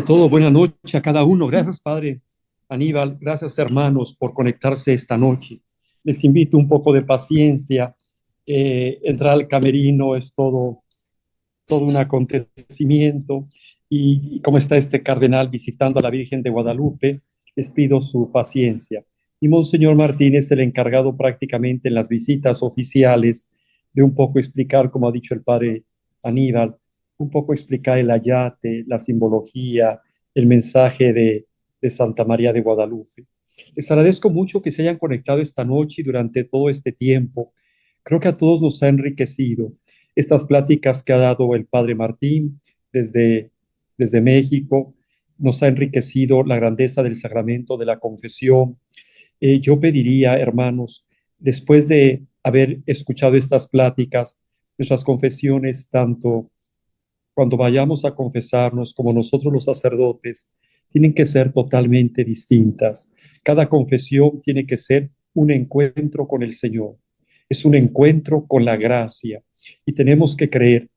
todo, buena noche a cada uno. Gracias, Padre Aníbal. Gracias, hermanos, por conectarse esta noche. Les invito un poco de paciencia. Entrar al camerino es todo un acontecimiento. Y como está este cardenal visitando a la Virgen de Guadalupe, les pido su paciencia. Y Monseñor Martínez, el encargado prácticamente en las visitas oficiales de un poco explicar, como ha dicho el Padre Aníbal, un poco explicar el ayate, la simbología, el mensaje de Santa María de Guadalupe. Les agradezco mucho que se hayan conectado esta noche y durante todo este tiempo. Creo que a todos nos ha enriquecido estas pláticas que ha dado el Padre Martín desde, desde México. Nos ha enriquecido la grandeza del sacramento de la confesión. Yo pediría, hermanos, después de haber escuchado estas pláticas, nuestras confesiones, tanto cuando vayamos a confesarnos como nosotros los sacerdotes, tienen que ser totalmente distintas. Cada confesión tiene que ser un encuentro con el Señor. Es un encuentro con la gracia y tenemos que creer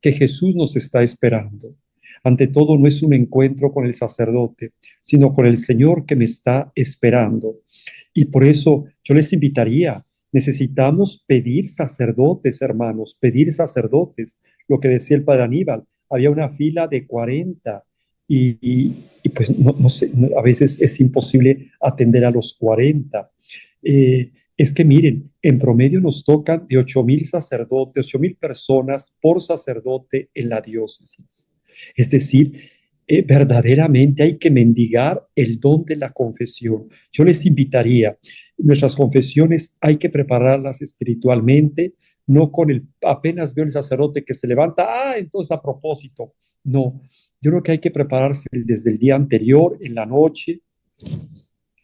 que Jesús nos está esperando. Ante todo, no es un encuentro con el sacerdote, sino con el Señor que me está esperando. Y por eso yo les invitaría, necesitamos pedir sacerdotes, hermanos, pedir sacerdotes. Lo que decía el padre Aníbal, había una fila de 40 y pues no sé, a veces es imposible atender a los 40. Es que miren, en promedio nos tocan de 8,000 sacerdotes, 8,000 personas por sacerdote en la diócesis. Es decir, verdaderamente hay que mendigar el don de la confesión. Yo les invitaría, nuestras confesiones hay que prepararlas espiritualmente, no con el, apenas veo el sacerdote que se levanta, entonces a propósito. No, yo creo que hay que prepararse desde el día anterior, en la noche,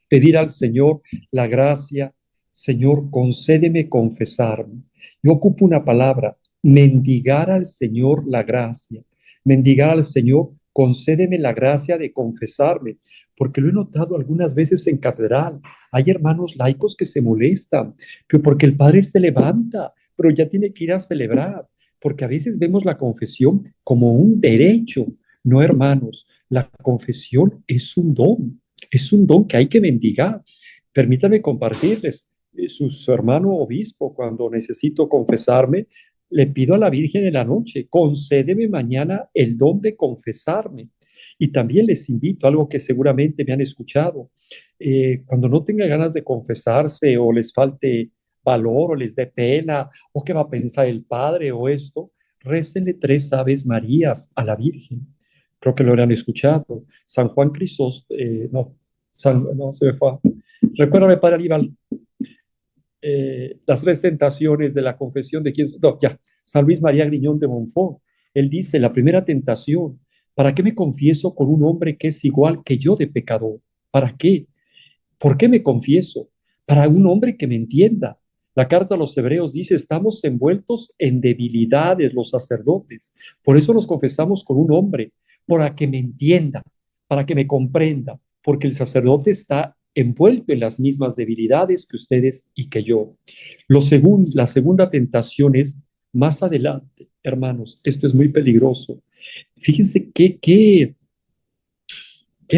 pedir al Señor la gracia. Señor, concédeme confesarme. Yo ocupo una palabra, mendigar al Señor la gracia. Mendigar al Señor, concédeme la gracia de confesarme, porque lo he notado algunas veces en catedral. Hay hermanos laicos que se molestan, pero porque el Padre se levanta, pero ya tiene que ir a celebrar, porque a veces vemos la confesión como un derecho. No, hermanos, la confesión es un don que hay que mendigar. Permítanme compartirles, su hermano obispo, cuando necesito confesarme, le pido a la Virgen en la noche, concédeme mañana el don de confesarme. Y también les invito, algo que seguramente me han escuchado, cuando no tenga ganas de confesarse o les falte valor o les dé pena o qué va a pensar el Padre o esto, récenle 3 Aves Marías a la Virgen. Creo que lo habrán escuchado. San Juan Crisóstomo, no, se me fue. Recuérdame, Padre Aníbal, las 3 tentaciones de la confesión de quién. No, ya, San Luis María Griñón de Montfort. Él dice, la primera tentación, ¿para qué me confieso con un hombre que es igual que yo de pecador? ¿Para qué? ¿Por qué me confieso? Para un hombre que me entienda. La carta a los hebreos dice, estamos envueltos en debilidades los sacerdotes. Por eso nos confesamos con un hombre, para que me entienda, para que me comprenda, porque el sacerdote está envuelto en las mismas debilidades que ustedes y que yo. La segunda tentación es más adelante, hermanos, esto es muy peligroso. Fíjense qué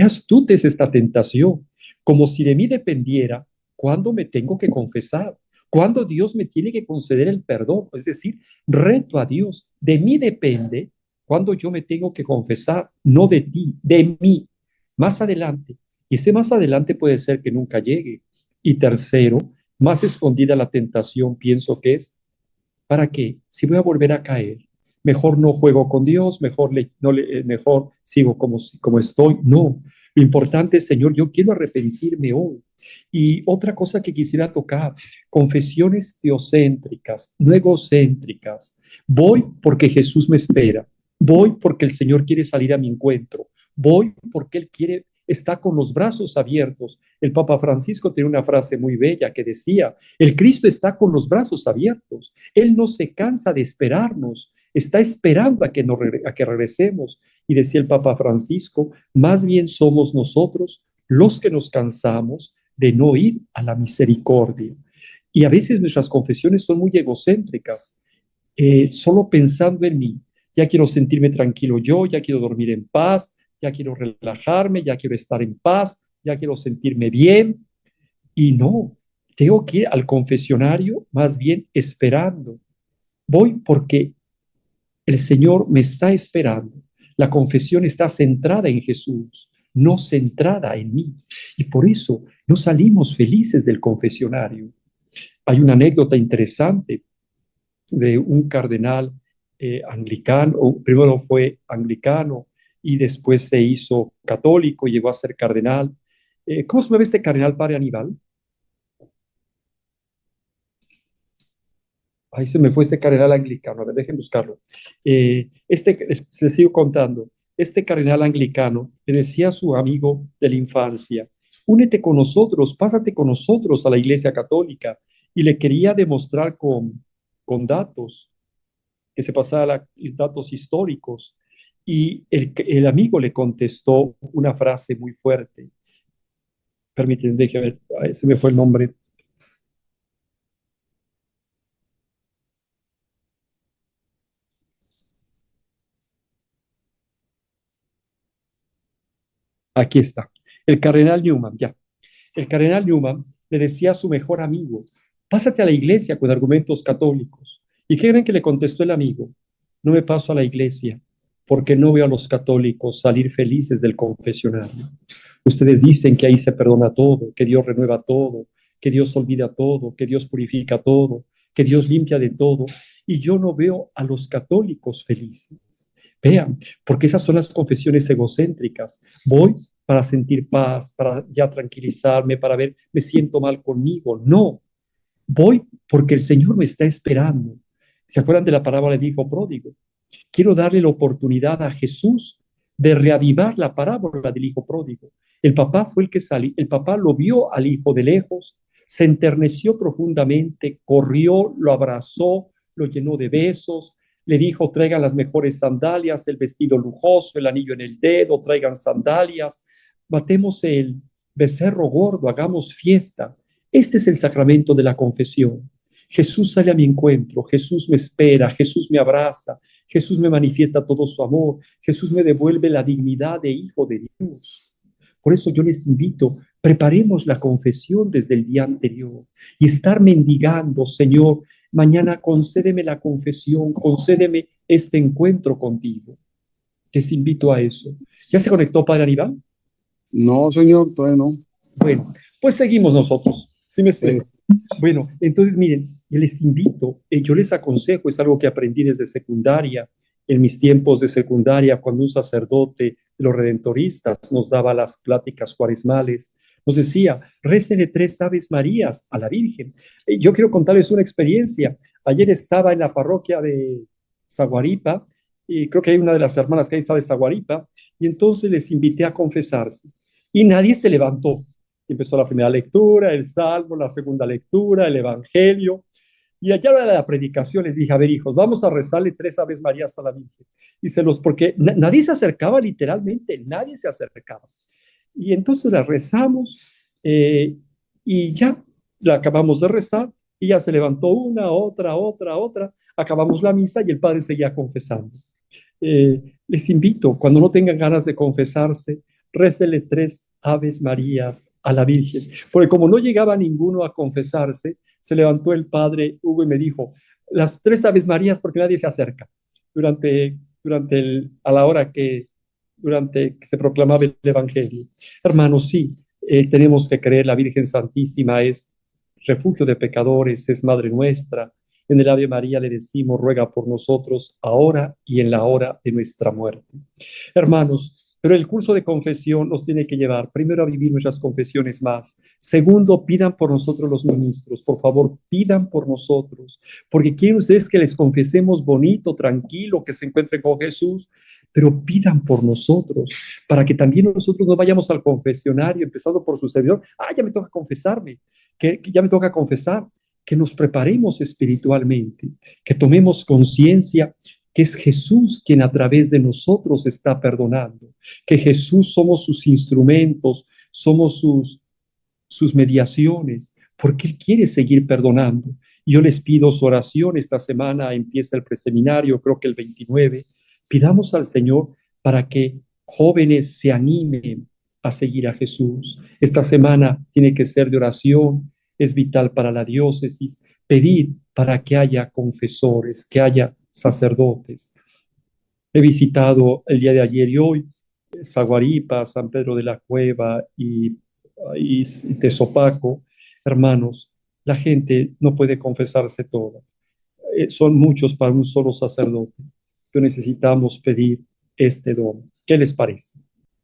astuta es esta tentación, como si de mí dependiera cuándo me tengo que confesar, cuándo Dios me tiene que conceder el perdón. Es decir, reto a Dios, de mí depende cuándo yo me tengo que confesar, no de ti, de mí. Más adelante, y ese más adelante puede ser que nunca llegue. Y tercero, más escondida la tentación, pienso que es, ¿para qué? Si voy a volver a caer, mejor no juego con Dios, mejor sigo como estoy. No, lo importante es, Señor, yo quiero arrepentirme hoy. Y otra cosa que quisiera tocar, confesiones teocéntricas, no egocéntricas. Voy porque Jesús me espera, voy porque el Señor quiere salir a mi encuentro, voy porque Él quiere, está con los brazos abiertos. El Papa Francisco tiene una frase muy bella que decía, el Cristo está con los brazos abiertos. Él no se cansa de esperarnos, está esperando a que regresemos. Y decía el Papa Francisco, más bien somos nosotros los que nos cansamos de no ir a la misericordia. Y a veces nuestras confesiones son muy egocéntricas, solo pensando en mí. Ya quiero sentirme tranquilo yo, ya quiero dormir en paz, ya quiero relajarme, ya quiero estar en paz, ya quiero sentirme bien. Y no, tengo que ir al confesionario más bien esperando. Voy porque el Señor me está esperando. La confesión está centrada en Jesús, no centrada en mí. Y por eso no salimos felices del confesionario. Hay una anécdota interesante de un cardenal anglicano, o primero fue anglicano y después se hizo católico y llegó a ser cardenal. ¿Cómo se llama este cardenal, padre Aníbal? Ahí se me fue este cardenal anglicano, a ver, dejen buscarlo. Les sigo contando. Este cardenal anglicano le decía a su amigo de la infancia, únete con nosotros, pásate con nosotros a la iglesia católica. Y le quería demostrar con datos, que se pasara datos históricos. Y el amigo le contestó una frase muy fuerte. Permítanme, déjenme ver, ay, se me fue el nombre. Aquí está. El cardenal Newman, ya. El cardenal Newman le decía a su mejor amigo, pásate a la iglesia con argumentos católicos. ¿Y qué creen que le contestó el amigo? No me paso a la iglesia porque no veo a los católicos salir felices del confesionario. Ustedes dicen que ahí se perdona todo, que Dios renueva todo, que Dios olvida todo, que Dios purifica todo, que Dios limpia de todo. Y yo no veo a los católicos felices. Vean, porque esas son las confesiones egocéntricas. Voy para sentir paz, para ya tranquilizarme, para ver, me siento mal conmigo. No, voy porque el Señor me está esperando. ¿Se acuerdan de la parábola del hijo pródigo? Quiero darle la oportunidad a Jesús de reavivar la parábola del hijo pródigo. El papá fue el que salió, el papá lo vio al hijo de lejos, se enterneció profundamente, corrió, lo abrazó, lo llenó de besos, le dijo, traigan las mejores sandalias, el vestido lujoso, el anillo en el dedo, traigan sandalias, matemos el becerro gordo, hagamos fiesta. Este es el sacramento de la confesión. Jesús sale a mi encuentro, Jesús me espera, Jesús me abraza, Jesús me manifiesta todo su amor, Jesús me devuelve la dignidad de hijo de Dios. Por eso yo les invito, preparemos la confesión desde el día anterior y estar mendigando, Señor, mañana concédeme la confesión, concédeme este encuentro contigo. Les invito a eso. ¿Ya se conectó, Padre Aníbal? No, señor, todavía no. Bueno, pues seguimos nosotros. ¿Sí me Eh, explico? Bueno, entonces miren, yo les invito, yo les aconsejo, es algo que aprendí desde secundaria, en mis tiempos de secundaria, cuando un sacerdote de los redentoristas nos daba las pláticas cuaresmales, nos decía, récenle 3 Aves Marías a la Virgen. Yo quiero contarles una experiencia. Ayer estaba en la parroquia de Zaguaripa, y creo que hay una de las hermanas que ahí está de Zaguaripa, y entonces les invité a confesarse. Y nadie se levantó. Empezó la primera lectura, el salmo, la segunda lectura, el evangelio. Y allá a la predicación les dije, a ver, hijos, vamos a rezarle 3 Aves Marías a la Virgen. Y porque nadie se acercaba literalmente, nadie se acercaba. Y entonces la rezamos y ya la acabamos de rezar y ya se levantó una, otra. Acabamos la misa y el padre seguía confesando. Les invito, cuando no tengan ganas de confesarse, récele 3 Aves Marías a la Virgen. Porque como no llegaba ninguno a confesarse, se levantó el padre Hugo y me dijo, las 3 Aves Marías porque nadie se acerca a la hora durante que se proclamaba el Evangelio. Hermanos, sí, tenemos que creer, la Virgen Santísima es refugio de pecadores, es Madre nuestra. En el Ave María le decimos, ruega por nosotros ahora y en la hora de nuestra muerte. Hermanos, pero el curso de confesión nos tiene que llevar, primero, a vivir nuestras confesiones más. Segundo, pidan por nosotros los ministros. Por favor, pidan por nosotros. Porque quieren ustedes que les confesemos bonito, tranquilo, que se encuentren con Jesús. Pero pidan por nosotros, para que también nosotros no vayamos al confesionario, empezando por su servidor. Ya me toca confesarme, que ya me toca confesar. Que nos preparemos espiritualmente, que tomemos conciencia que es Jesús quien a través de nosotros está perdonando, que Jesús somos sus instrumentos, somos sus mediaciones, porque Él quiere seguir perdonando. Yo les pido su oración, esta semana empieza el preseminario, creo que el 29, pidamos al Señor para que jóvenes se animen a seguir a Jesús. Esta semana tiene que ser de oración, es vital para la diócesis pedir para que haya confesores, que haya sacerdotes. He visitado el día de ayer y hoy Zaguaripa, San Pedro de la Cueva y Tezopaco. Hermanos, la gente no puede confesarse toda. Son muchos para un solo sacerdote. Pero necesitamos pedir este don. ¿Qué les parece?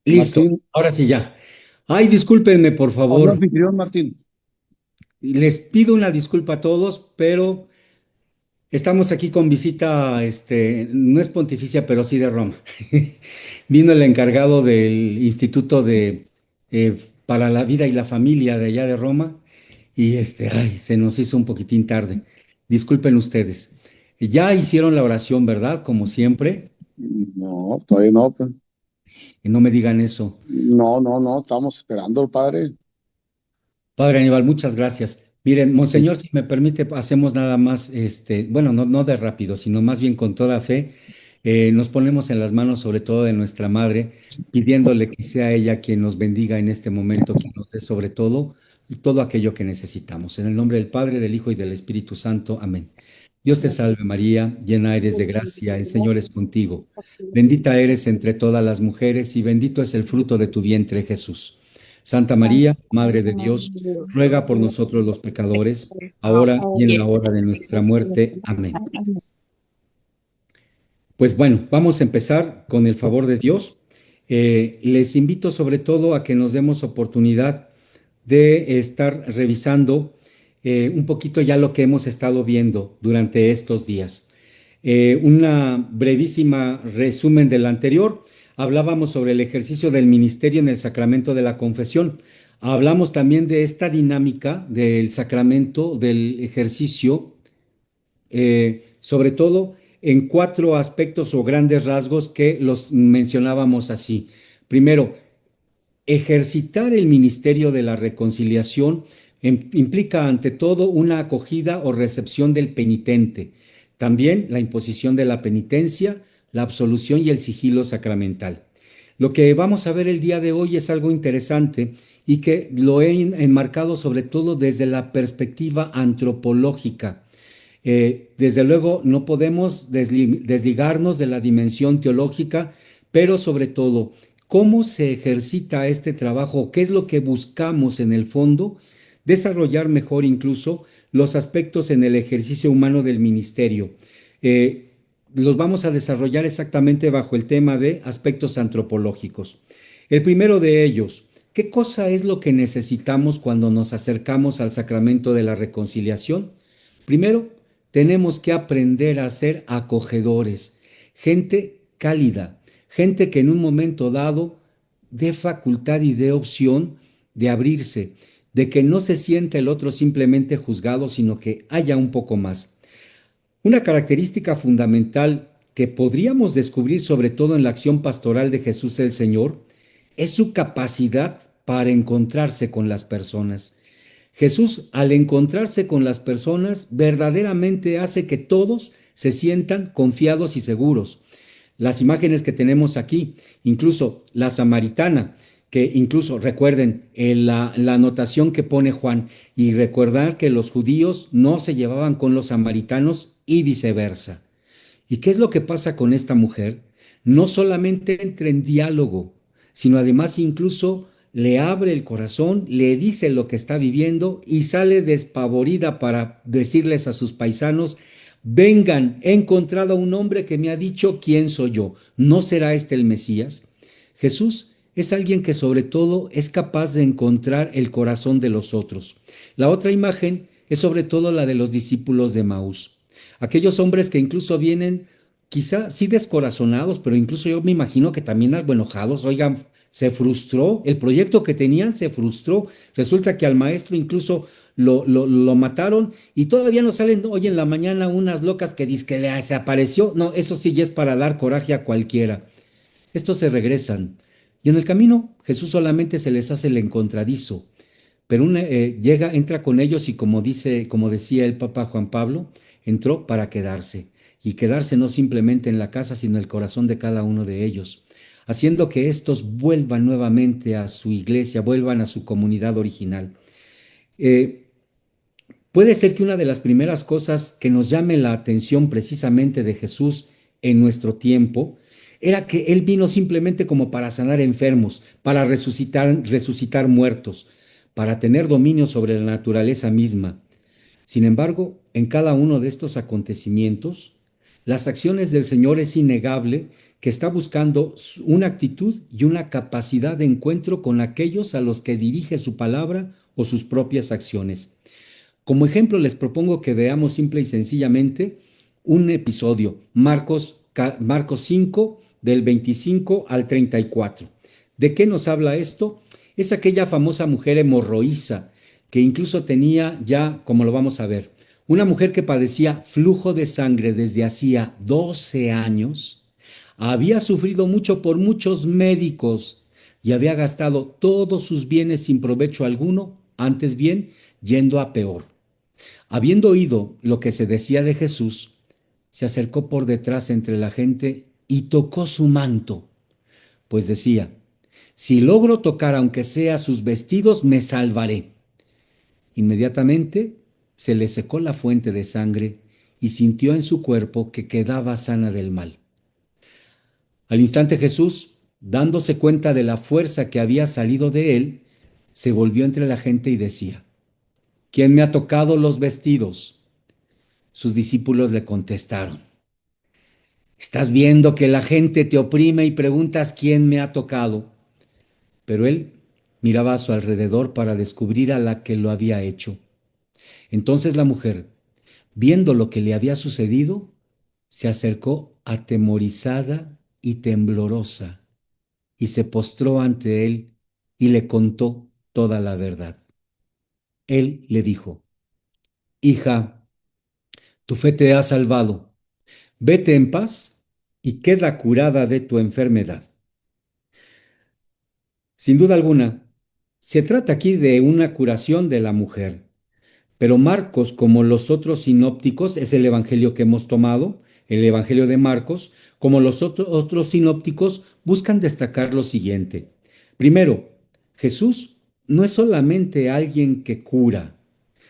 Listo, Martín, ahora sí ya. Ay, discúlpenme, por habla favor. anfitrión, Martín. Les pido una disculpa a todos, pero estamos aquí con visita, no es pontificia, pero sí de Roma. Vino el encargado del Instituto para la Vida y la Familia de allá de Roma y ay, se nos hizo un poquitín tarde. Disculpen ustedes. Ya hicieron la oración, ¿verdad? Como siempre. No, todavía no, pues. Y no me digan eso. No, estamos esperando al padre. Padre Aníbal, muchas gracias. Miren, Monseñor, si me permite, hacemos nada más, bueno, no de rápido, sino más bien con toda fe, nos ponemos en las manos sobre todo de nuestra Madre, pidiéndole que sea ella quien nos bendiga en este momento, quien nos dé sobre todo aquello que necesitamos. En el nombre del Padre, del Hijo y del Espíritu Santo. Amén. Dios te salve María, llena eres de gracia, el Señor es contigo. Bendita eres entre todas las mujeres y bendito es el fruto de tu vientre, Jesús. Santa María, Madre de Dios, ruega por nosotros los pecadores, ahora y en la hora de nuestra muerte. Amén. Pues bueno, vamos a empezar con el favor de Dios. Les invito sobre todo a que nos demos oportunidad de estar revisando un poquito ya lo que hemos estado viendo durante estos días. Una brevísima resumen del anterior. Hablábamos sobre el ejercicio del ministerio en el sacramento de la confesión. Hablamos también de esta dinámica del sacramento, del ejercicio, sobre todo en cuatro aspectos o grandes rasgos que los mencionábamos así. Primero, ejercitar el ministerio de la reconciliación implica ante todo una acogida o recepción del penitente, también la imposición de la penitencia, la absolución y el sigilo sacramental. Lo que vamos a ver el día de hoy es algo interesante y que lo he enmarcado sobre todo desde la perspectiva antropológica. Desde luego no podemos desligarnos de la dimensión teológica, pero sobre todo, ¿cómo se ejercita este trabajo? ¿Qué es lo que buscamos en el fondo? Desarrollar mejor incluso los aspectos en el ejercicio humano del ministerio. Eh, los vamos a desarrollar exactamente bajo el tema de aspectos antropológicos. El primero de ellos, ¿qué cosa es lo que necesitamos cuando nos acercamos al sacramento de la reconciliación? Primero, tenemos que aprender a ser acogedores, gente cálida, gente que en un momento dado dé facultad y dé opción de abrirse, de que no se sienta el otro simplemente juzgado, sino que haya un poco más. Una característica fundamental que podríamos descubrir sobre todo en la acción pastoral de Jesús el Señor es su capacidad para encontrarse con las personas. Jesús, al encontrarse con las personas, verdaderamente hace que todos se sientan confiados y seguros. Las imágenes que tenemos aquí, incluso la samaritana, que incluso recuerden la anotación que pone Juan, y recordar que los judíos no se llevaban con los samaritanos y viceversa. ¿Y qué es lo que pasa con esta mujer? No solamente entra en diálogo, sino además incluso le abre el corazón, le dice lo que está viviendo y sale despavorida para decirles a sus paisanos: vengan, he encontrado a un hombre que me ha dicho quién soy yo. ¿No será este el Mesías? Jesús es alguien que sobre todo es capaz de encontrar el corazón de los otros. La otra imagen es sobre todo la de los discípulos de Maús. Aquellos hombres que incluso vienen quizá sí descorazonados, pero incluso yo me imagino que también algo enojados. Oigan, se frustró, el proyecto que tenían se frustró. Resulta que al maestro incluso lo mataron y todavía nos salen hoy en la mañana unas locas que dicen que se apareció. No, eso sí ya es para dar coraje a cualquiera. Estos se regresan. Y en el camino Jesús solamente se les hace el encontradizo, pero llega, entra con ellos y como decía el Papa Juan Pablo, entró para quedarse. Y quedarse no simplemente en la casa, sino en el corazón de cada uno de ellos. haciendo que estos vuelvan nuevamente a su iglesia, vuelvan a su comunidad original. Eh, Puede ser que una de las primeras cosas que nos llame la atención precisamente de Jesús en nuestro tiempo era que Él vino simplemente como para sanar enfermos, para resucitar muertos, para tener dominio sobre la naturaleza misma. Sin embargo, en cada uno de estos acontecimientos, las acciones del Señor es innegable que está buscando una actitud y una capacidad de encuentro con aquellos a los que dirige su palabra o sus propias acciones. Como ejemplo, les propongo que veamos simple y sencillamente un episodio, Marcos 5, del 25 al 34. ¿De qué nos habla esto? Es aquella famosa mujer hemorroísa que incluso tenía ya, como lo vamos a ver, una mujer que padecía flujo de sangre desde hacía 12 años, había sufrido mucho por muchos médicos y había gastado todos sus bienes sin provecho alguno, antes bien, yendo a peor. Habiendo oído lo que se decía de Jesús, se acercó por detrás entre la gente y tocó su manto, pues decía, si logro tocar aunque sea sus vestidos, me salvaré. Inmediatamente se le secó la fuente de sangre y sintió en su cuerpo que quedaba sana del mal. Al instante Jesús, dándose cuenta de la fuerza que había salido de él, se volvió entre la gente y decía, ¿quién me ha tocado los vestidos? Sus discípulos le contestaron, estás viendo que la gente te oprime y preguntas quién me ha tocado. Pero él miraba a su alrededor para descubrir a la que lo había hecho. Entonces la mujer, viendo lo que le había sucedido, se acercó atemorizada y temblorosa y se postró ante él y le contó toda la verdad. Él le dijo, hija, tu fe te ha salvado. Vete en paz y queda curada de tu enfermedad. Sin duda alguna, se trata aquí de una curación de la mujer, pero Marcos, como los otros sinópticos, es el evangelio que hemos tomado, el evangelio de Marcos, como los otros sinópticos, buscan destacar lo siguiente. Primero, Jesús no es solamente alguien que cura,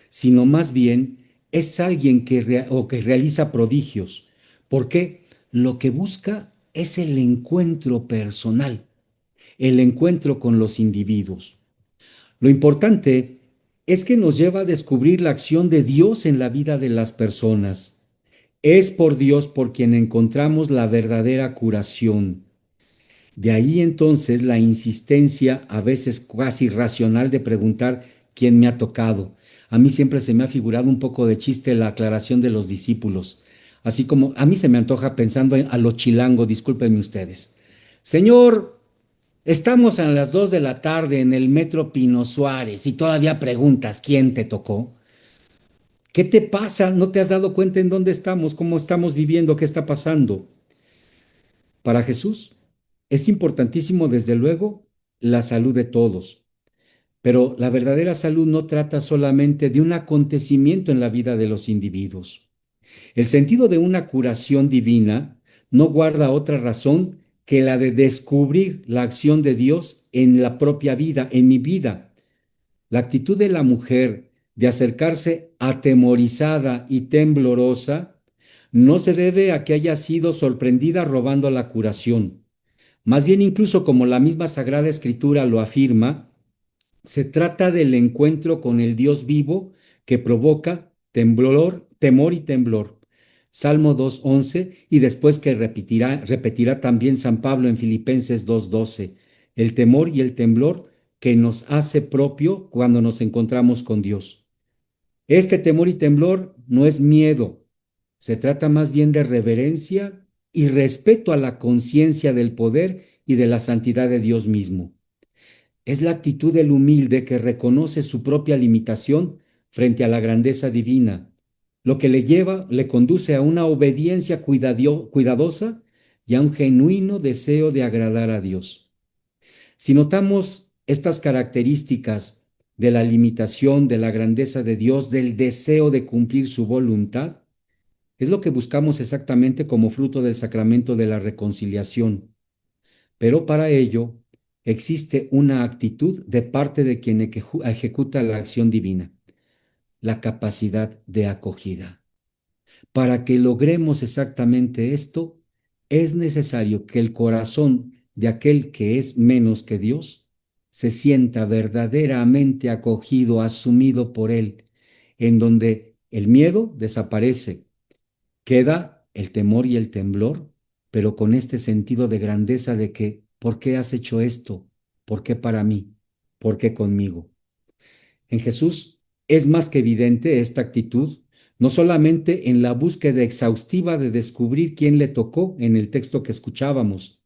sino más bien es alguien que realiza prodigios. ¿Por qué? Lo que busca es el encuentro personal, el encuentro con los individuos. Lo importante es que nos lleva a descubrir la acción de Dios en la vida de las personas. Es por Dios por quien encontramos la verdadera curación. De ahí entonces la insistencia, a veces casi racional, de preguntar quién me ha tocado. A mí siempre se me ha figurado un poco de chiste la aclaración de los discípulos. Así como a mí se me antoja pensando a lo chilango, discúlpenme ustedes. Señor, estamos a las 2 de la tarde en el metro Pino Suárez y todavía preguntas quién te tocó. ¿Qué te pasa? ¿No te has dado cuenta en dónde estamos? ¿Cómo estamos viviendo? ¿Qué está pasando? Para Jesús es importantísimo, desde luego, la salud de todos, pero la verdadera salud no trata solamente de un acontecimiento en la vida de los individuos. El sentido de una curación divina no guarda otra razón que la de descubrir la acción de Dios en la propia vida, en mi vida. La actitud de la mujer de acercarse atemorizada y temblorosa no se debe a que haya sido sorprendida robando la curación. Más bien, incluso como la misma Sagrada Escritura lo afirma, se trata del encuentro con el Dios vivo que provoca temor y temblor. Salmo 2:11, y después que repetirá también San Pablo en Filipenses 2:12, el temor y el temblor que nos hace propio cuando nos encontramos con Dios. Este temor y temblor no es miedo, se trata más bien de reverencia y respeto a la conciencia del poder y de la santidad de Dios mismo. Es la actitud del humilde que reconoce su propia limitación frente a la grandeza divina, lo que le conduce a una obediencia cuidadosa y a un genuino deseo de agradar a Dios. Si notamos estas características de la limitación, de la grandeza de Dios, del deseo de cumplir su voluntad, es lo que buscamos exactamente como fruto del sacramento de la reconciliación. pero para ello existe una actitud de parte de quien ejecuta la acción divina, la capacidad de acogida. Para que logremos exactamente esto, es necesario que el corazón de aquel que es menos que Dios se sienta verdaderamente acogido, asumido por Él, en donde el miedo desaparece, queda el temor y el temblor, pero con este sentido de grandeza de que, ¿por qué has hecho esto? ¿Por qué para mí? ¿Por qué conmigo? En Jesús es más que evidente esta actitud, no solamente en la búsqueda exhaustiva de descubrir quién le tocó en el texto que escuchábamos,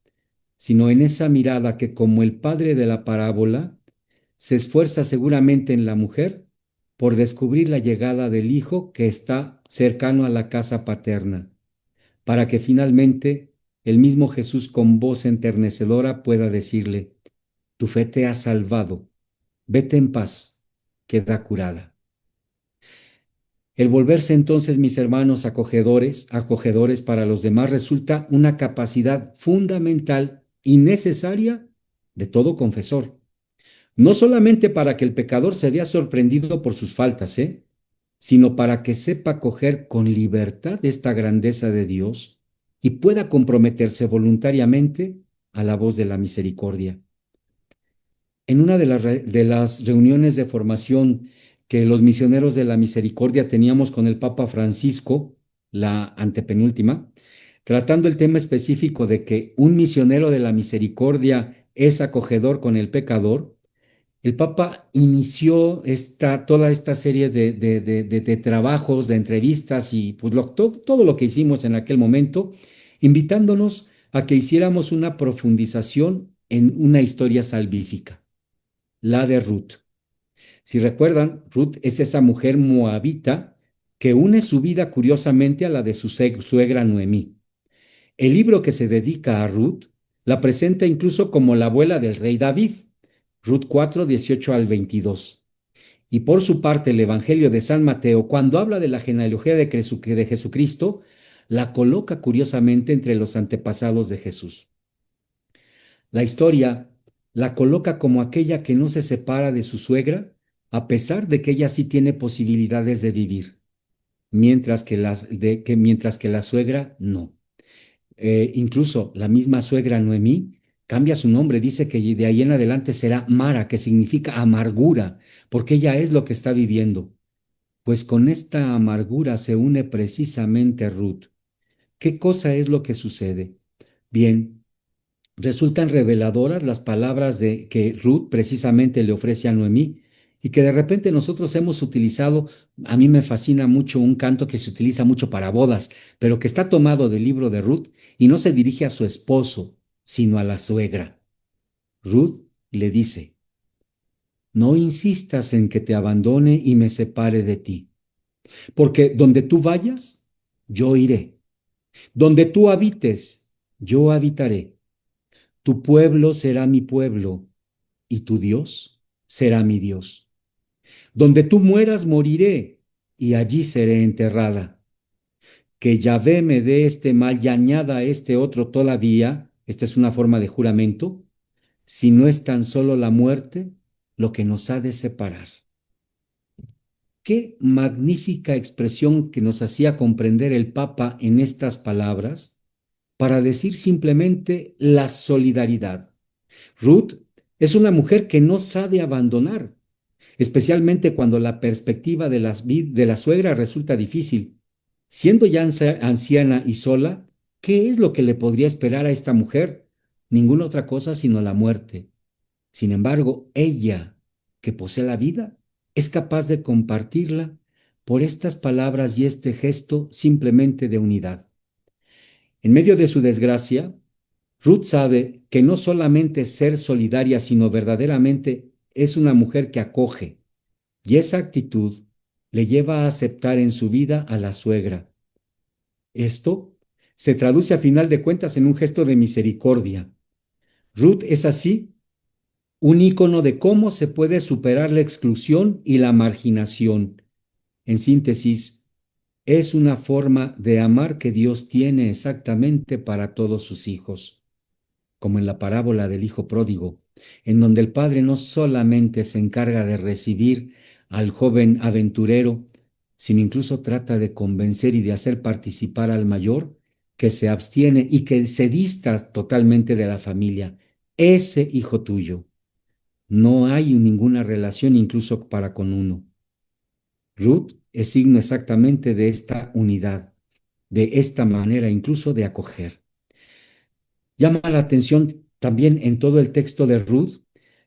sino en esa mirada que, como el padre de la parábola, se esfuerza seguramente en la mujer por descubrir la llegada del hijo que está cercano a la casa paterna, para que finalmente el mismo Jesús con voz enternecedora pueda decirle: tu fe te ha salvado, vete en paz, queda curada. El volverse entonces, mis hermanos, acogedores para los demás, resulta una capacidad fundamental y necesaria de todo confesor. No solamente para que el pecador se vea sorprendido por sus faltas, sino para que sepa acoger con libertad esta grandeza de Dios y pueda comprometerse voluntariamente a la voz de la misericordia. En una de las reuniones de formación que los misioneros de la misericordia teníamos con el Papa Francisco, la antepenúltima, tratando el tema específico de que un misionero de la misericordia es acogedor con el pecador, el Papa inició toda esta serie de trabajos, de entrevistas y pues todo lo que hicimos en aquel momento, invitándonos a que hiciéramos una profundización en una historia salvífica, la de Ruth. Si recuerdan, Ruth es esa mujer moabita que une su vida curiosamente a la de su suegra Noemí. El libro que se dedica a Ruth la presenta incluso como la abuela del rey David, Ruth 4, 18 al 22. Y por su parte, el Evangelio de San Mateo, cuando habla de la genealogía de Jesucristo, la coloca curiosamente entre los antepasados de Jesús. La historia la coloca como aquella que no se separa de su suegra, a pesar de que ella sí tiene posibilidades de vivir, mientras que la suegra no. Incluso la misma suegra Noemí cambia su nombre, dice que de ahí en adelante será Mara, que significa amargura, porque ella es lo que está viviendo. Pues con esta amargura se une precisamente Ruth. ¿Qué cosa es lo que sucede? Bien, resultan reveladoras las palabras de que Ruth precisamente le ofrece a Noemí y que de repente nosotros hemos utilizado. A mí me fascina mucho un canto que se utiliza mucho para bodas, pero que está tomado del libro de Ruth y no se dirige a su esposo, sino a la suegra. Ruth le dice: no insistas en que te abandone y me separe de ti, porque donde tú vayas, yo iré. Donde tú habites, yo habitaré. Tu pueblo será mi pueblo y tu Dios será mi Dios. Donde tú mueras, moriré y allí seré enterrada. Que Yahvé me dé este mal y añada este otro todavía, esta es una forma de juramento, si no es tan solo la muerte lo que nos ha de separar. Qué magnífica expresión que nos hacía comprender el Papa en estas palabras para decir simplemente la solidaridad. Ruth es una mujer que no sabe abandonar, especialmente cuando la perspectiva de la suegra resulta difícil. Siendo ya anciana y sola, ¿qué es lo que le podría esperar a esta mujer? Ninguna otra cosa sino la muerte. Sin embargo, ella, que posee la vida, es capaz de compartirla por estas palabras y este gesto simplemente de unidad. En medio de su desgracia, Ruth sabe que no solamente ser solidaria, sino verdaderamente es una mujer que acoge, y esa actitud le lleva a aceptar en su vida a la suegra. Esto se traduce a final de cuentas en un gesto de misericordia. Ruth es así un ícono de cómo se puede superar la exclusión y la marginación. En síntesis, es una forma de amar que Dios tiene exactamente para todos sus hijos. como en la parábola del hijo pródigo, en donde el padre no solamente se encarga de recibir al joven aventurero, sino incluso trata de convencer y de hacer participar al mayor, que se abstiene y que se dista totalmente de la familia. Ese hijo tuyo. No hay ninguna relación incluso para con uno. Ruth es signo exactamente de esta unidad, de esta manera incluso de acoger. Llama la atención también en todo el texto de Ruth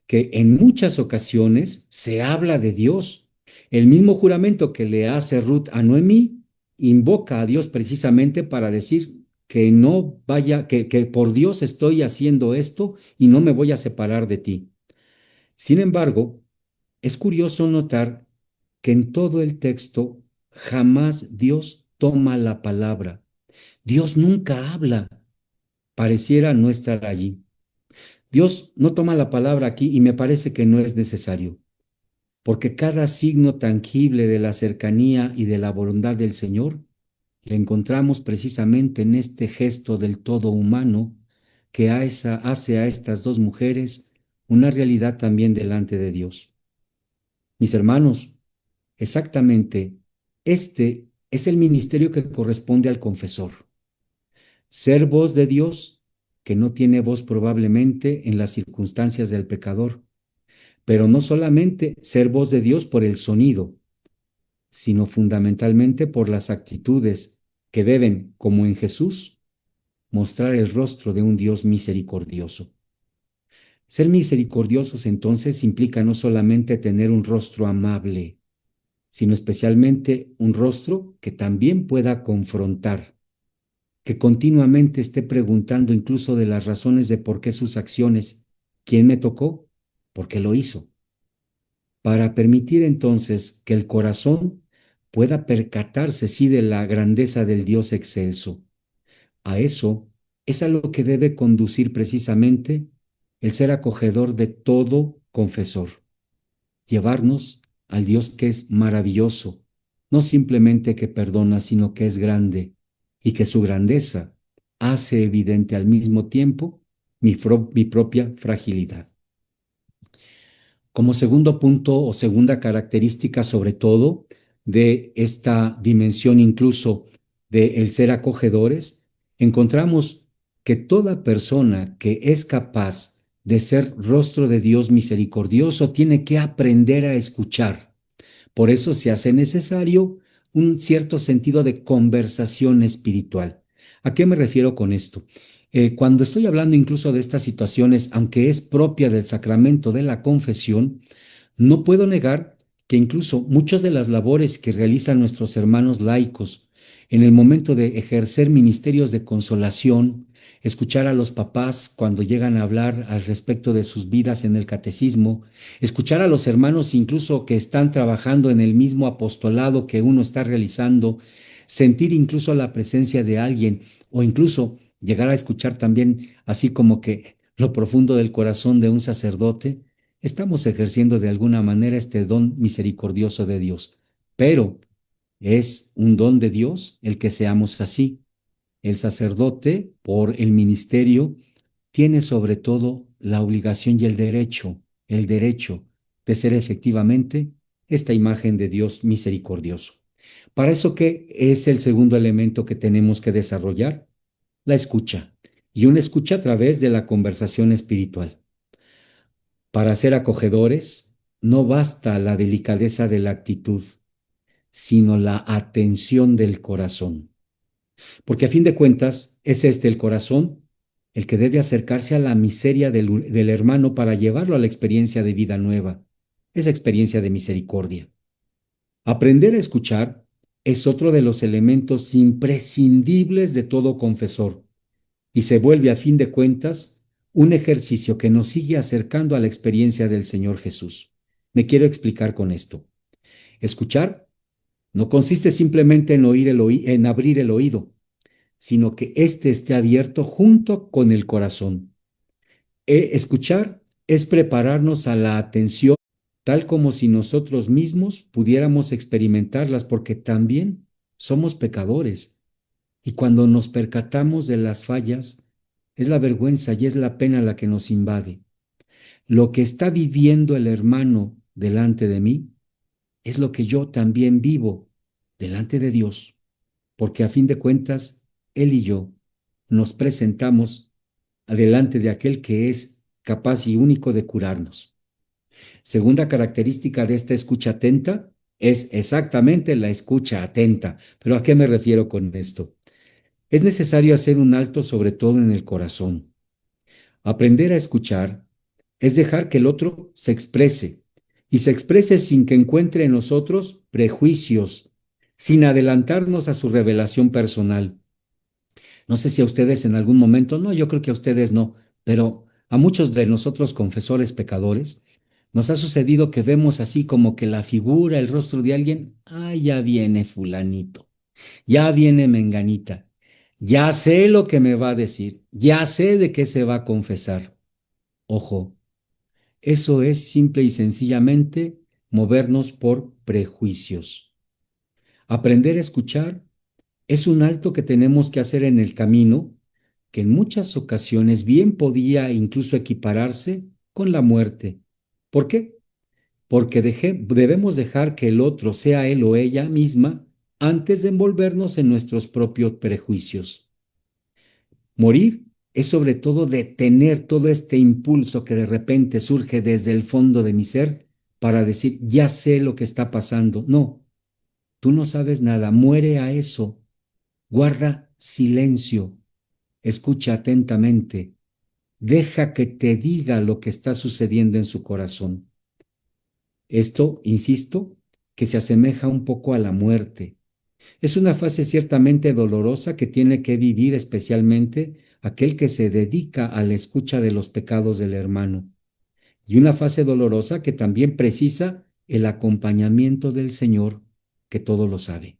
que en muchas ocasiones se habla de Dios. El mismo juramento que le hace Ruth a Noemí invoca a Dios precisamente para decir que no vaya, que por Dios estoy haciendo esto y no me voy a separar de ti. Sin embargo, es curioso notar que en todo el texto jamás Dios toma la palabra. Dios nunca habla, pareciera no estar allí. Dios no toma la palabra aquí y me parece que no es necesario, porque cada signo tangible de la cercanía y de la voluntad del Señor le encontramos precisamente en este gesto del todo humano que hace a estas dos mujeres una realidad también delante de Dios. Mis hermanos, exactamente, este es el ministerio que corresponde al confesor. Ser voz de Dios, que no tiene voz probablemente en las circunstancias del pecador, pero no solamente ser voz de Dios por el sonido, sino fundamentalmente por las actitudes que deben, como en Jesús, mostrar el rostro de un Dios misericordioso. Ser misericordiosos entonces implica no solamente tener un rostro amable, sino especialmente un rostro que también pueda confrontar, que continuamente esté preguntando incluso de las razones de por qué sus acciones. ¿Quién me tocó? ¿Por qué lo hizo? Para permitir entonces que el corazón pueda percatarse sí de la grandeza del Dios excelso. A eso es a lo que debe conducir precisamente el ser acogedor de todo confesor, llevarnos al Dios que es maravilloso, no simplemente que perdona, sino que es grande y que su grandeza hace evidente al mismo tiempo mi propia fragilidad. Como segundo punto o segunda característica sobre todo de esta dimensión incluso de el ser acogedores, encontramos que toda persona que es capaz de ser rostro de Dios misericordioso tiene que aprender a escuchar. Por eso se hace necesario un cierto sentido de conversación espiritual. ¿A qué me refiero con esto? Cuando estoy hablando incluso de estas situaciones, aunque es propia del sacramento de la confesión, no puedo negar que incluso muchas de las labores que realizan nuestros hermanos laicos en el momento de ejercer ministerios de consolación, escuchar a los papás cuando llegan a hablar al respecto de sus vidas en el catecismo, escuchar a los hermanos incluso que están trabajando en el mismo apostolado que uno está realizando, sentir incluso la presencia de alguien o incluso llegar a escuchar también así como que lo profundo del corazón de un sacerdote, estamos ejerciendo de alguna manera este don misericordioso de Dios. Pero es un don de Dios el que seamos así. El sacerdote, por el ministerio, tiene sobre todo la obligación y el derecho de ser efectivamente esta imagen de Dios misericordioso. Para eso, ¿qué es el segundo elemento que tenemos que desarrollar? La escucha, y una escucha a través de la conversación espiritual. Para ser acogedores, no basta la delicadeza de la actitud, sino la atención del corazón. Porque a fin de cuentas, es este el corazón el que debe acercarse a la miseria del hermano para llevarlo a la experiencia de vida nueva, esa experiencia de misericordia. Aprender a escuchar es otro de los elementos imprescindibles de todo confesor y se vuelve a fin de cuentas un ejercicio que nos sigue acercando a la experiencia del Señor Jesús. Me quiero explicar con esto. Escuchar no consiste simplemente en en abrir el oído, sino que éste esté abierto junto con el corazón. Escuchar es prepararnos a la atención, tal como si nosotros mismos pudiéramos experimentarlas, porque también somos pecadores. Y cuando nos percatamos de las fallas, es la vergüenza y es la pena la que nos invade. Lo que está viviendo el hermano delante de mí es lo que yo también vivo delante de Dios, porque a fin de cuentas, él y yo nos presentamos delante de aquel que es capaz y único de curarnos. Segunda característica de esta escucha atenta es exactamente la escucha atenta. ¿Pero a qué me refiero con esto? Es necesario hacer un alto sobre todo en el corazón. Aprender a escuchar es dejar que el otro se exprese y se exprese sin que encuentre en nosotros prejuicios, sin adelantarnos a su revelación personal. No sé si a ustedes en algún momento, no, yo creo que a ustedes no, pero a muchos de nosotros confesores pecadores, nos ha sucedido que vemos así como que la figura, el rostro de alguien, ah, ya viene fulanito, ya viene menganita, ya sé lo que me va a decir, ya sé de qué se va a confesar. Ojo, eso es simple y sencillamente movernos por prejuicios. Aprender a escuchar es un alto que tenemos que hacer en el camino, que en muchas ocasiones bien podía incluso equipararse con la muerte. ¿Por qué? Porque debemos dejar que el otro sea él o ella misma antes de envolvernos en nuestros propios prejuicios. Morir es sobre todo detener todo este impulso que de repente surge desde el fondo de mi ser para decir, ya sé lo que está pasando. No, tú no sabes nada, muere a eso, guarda silencio, escucha atentamente, deja que te diga lo que está sucediendo en su corazón. Esto, insisto, que se asemeja un poco a la muerte. Es una fase ciertamente dolorosa que tiene que vivir especialmente aquel que se dedica a la escucha de los pecados del hermano, y una fase dolorosa que también precisa el acompañamiento del Señor, que todo lo sabe.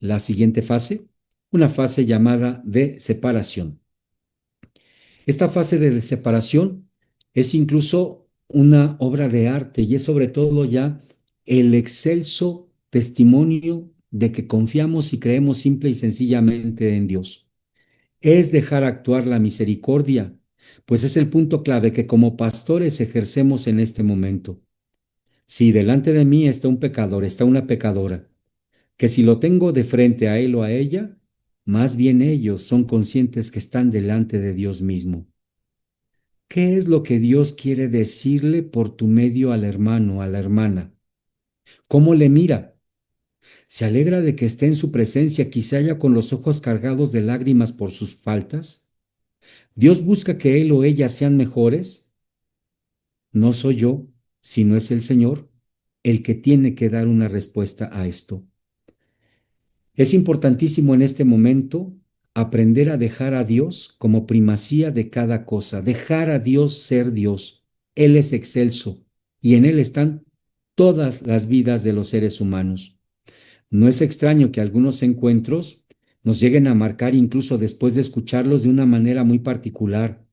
La siguiente fase, una fase llamada de separación. Esta fase de separación es incluso una obra de arte y es sobre todo ya el excelso testimonio de que confiamos y creemos simple y sencillamente en Dios. Es dejar actuar la misericordia, pues es el punto clave que como pastores ejercemos en este momento. Si delante de mí está un pecador, está una pecadora, que si lo tengo de frente a él o a ella, más bien ellos son conscientes que están delante de Dios mismo. ¿Qué es lo que Dios quiere decirle por tu medio al hermano, a la hermana? ¿Cómo le mira? ¿Se alegra de que esté en su presencia, quizá ya con los ojos cargados de lágrimas por sus faltas? ¿Dios busca que él o ella sean mejores? No soy yo, sino es el Señor el que tiene que dar una respuesta a esto. Es importantísimo en este momento aprender a dejar a Dios como primacía de cada cosa, dejar a Dios ser Dios. Él es excelso y en Él están todas las vidas de los seres humanos. No es extraño que algunos encuentros nos lleguen a marcar incluso después de escucharlos de una manera muy particular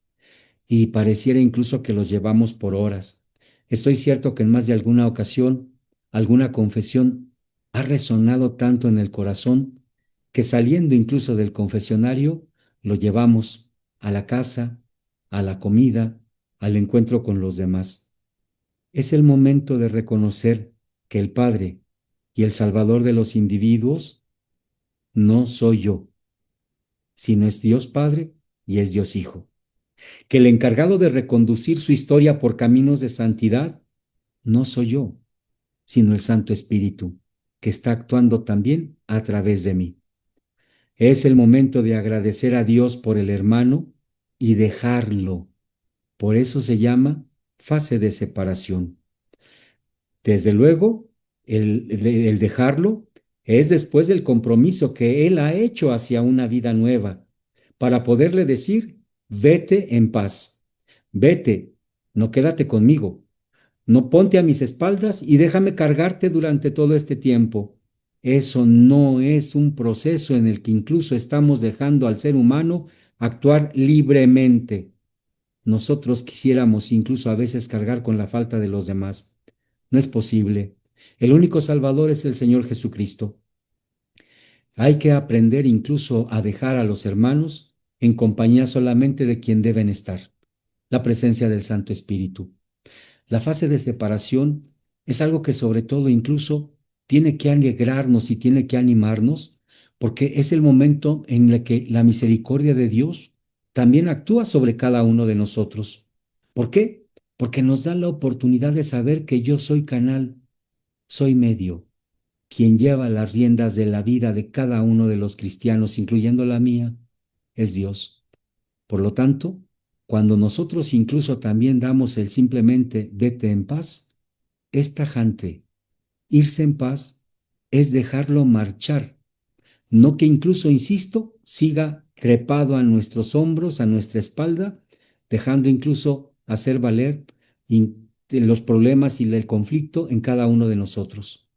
y pareciera incluso que los llevamos por horas. Estoy cierto que en más de alguna ocasión, alguna confesión ha resonado tanto en el corazón que saliendo incluso del confesionario, lo llevamos a la casa, a la comida, al encuentro con los demás. Es el momento de reconocer que el Padre y el Salvador de los individuos no soy yo, sino es Dios Padre y es Dios Hijo, que el encargado de reconducir su historia por caminos de santidad no soy yo, sino el Santo Espíritu, que está actuando también a través de mí. Es el momento de agradecer a Dios por el hermano y dejarlo. Por eso se llama fase de separación. Desde luego, el dejarlo es después del compromiso que él ha hecho hacia una vida nueva, para poderle decir, vete en paz, vete, no quédate conmigo, no ponte a mis espaldas y déjame cargarte durante todo este tiempo. Eso no es un proceso en el que incluso estamos dejando al ser humano actuar libremente. Nosotros quisiéramos incluso a veces cargar con la falta de los demás. No es posible. El único Salvador es el Señor Jesucristo. Hay que aprender incluso a dejar a los hermanos en compañía solamente de quien deben estar, la presencia del Santo Espíritu. La fase de separación es algo que sobre todo incluso tiene que alegrarnos y tiene que animarnos, porque es el momento en el que la misericordia de Dios también actúa sobre cada uno de nosotros. ¿Por qué? Porque nos da la oportunidad de saber que yo soy canal, soy medio, quien lleva las riendas de la vida de cada uno de los cristianos, incluyendo la mía, es Dios. Por lo tanto, cuando nosotros incluso también damos el simplemente vete en paz, es tajante. Irse en paz es dejarlo marchar, no que incluso, insisto, siga trepado a nuestros hombros, a nuestra espalda, dejando incluso hacer valer los problemas y el conflicto en cada uno de nosotros.